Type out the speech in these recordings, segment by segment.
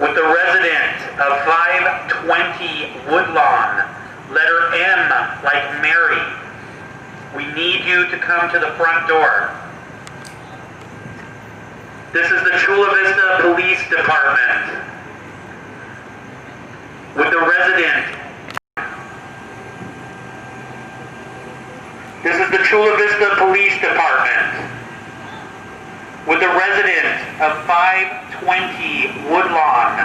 with the resident of 520 Woodlawn, letter M like Mary. We need you to come to the front door. This is the Chula Vista Police Department with the resident. This is the Chula Vista Police Department with the resident of 520 Woodlawn,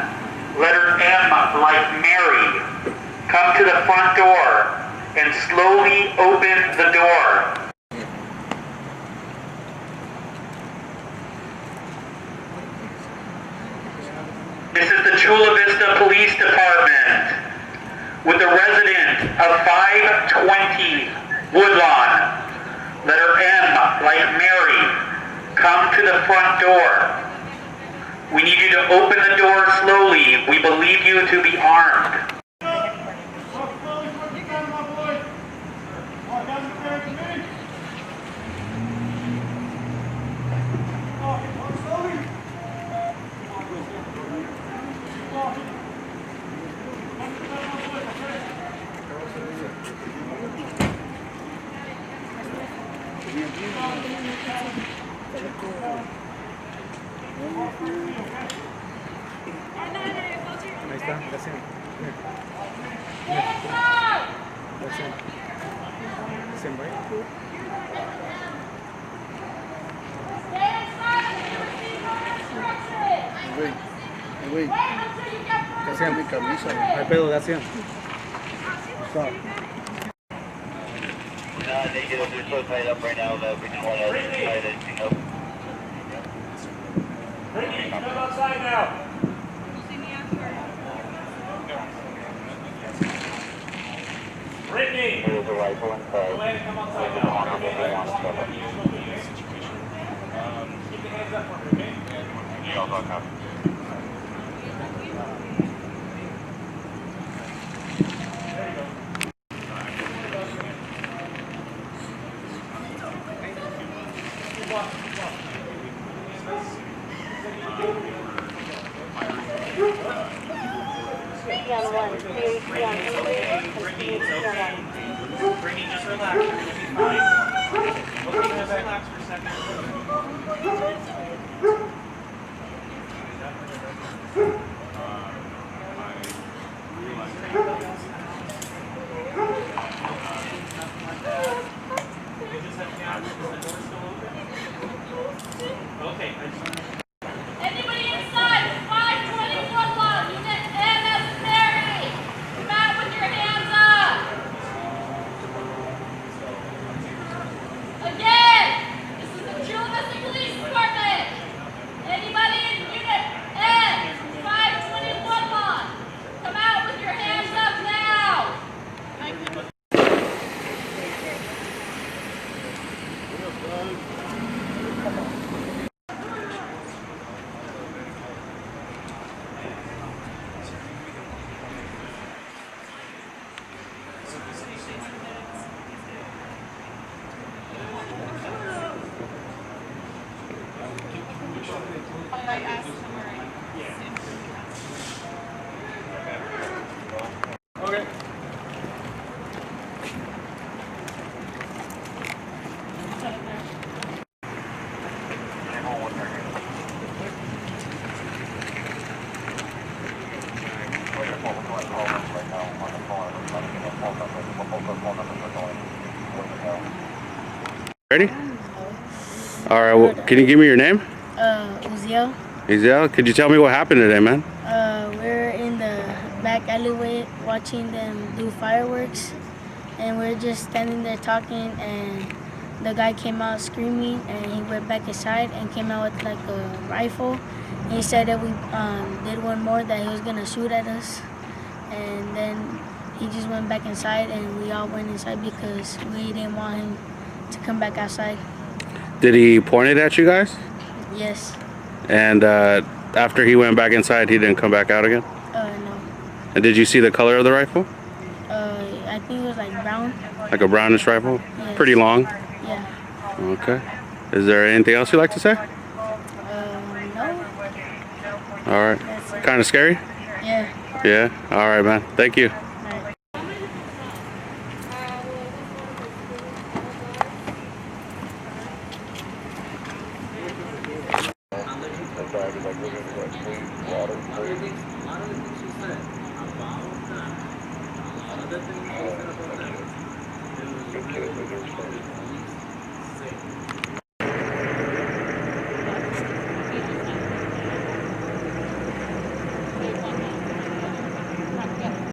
letter M like Mary. Come to the front door and slowly open the door. This is the Chula Vista Police Department with the resident of 520 Woodlawn, letter M like Mary. Come to the front door. We need you to open the door slowly. We believe you to be armed. Ahí está, gracias. Güey, gracias mi camisa. No hay pedo, gracias. Stop. Negative, they're so tied up right now that we don't want to tie anything up. Brittany, come outside now. Brittany! There's a rifle inside. Go ahead and come outside now. Keep the hands up for me, okay? Yeah, I'll talk now. Brittany, just relax. You're going to be fine. Okay, just relax for a second. Okay. Anybody inside? 520 Woodlawn, unit MS Mary. Come out with your hands up. Again, this is the Chula Vista Police Department. Anybody in unit N, 520 Woodlawn, come out with your hands up now. Okay. Ready? All right. Well, can you give me your name? Uziel. Ezel, could you tell me what happened today, man? We're in the back alleyway watching them do fireworks, and we're just standing there talking, and the guy came out screaming, and he went back inside and came out with like a rifle. He said that we did one more, that he was gonna shoot at us, and then he just went back inside, and we all went inside because we didn't want him to come back outside. Did he point it at you guys? Yes. And after he went back inside, he didn't come back out again? No. And did you see the color of the rifle? I think it was like brown. Like a brownish rifle? Yes. Pretty long? Yeah. Okay. Is there anything else you'd like to say? No. All right. That's it. kind of scary? Yeah. Yeah. All right, man. Thank you. Good kid, but they're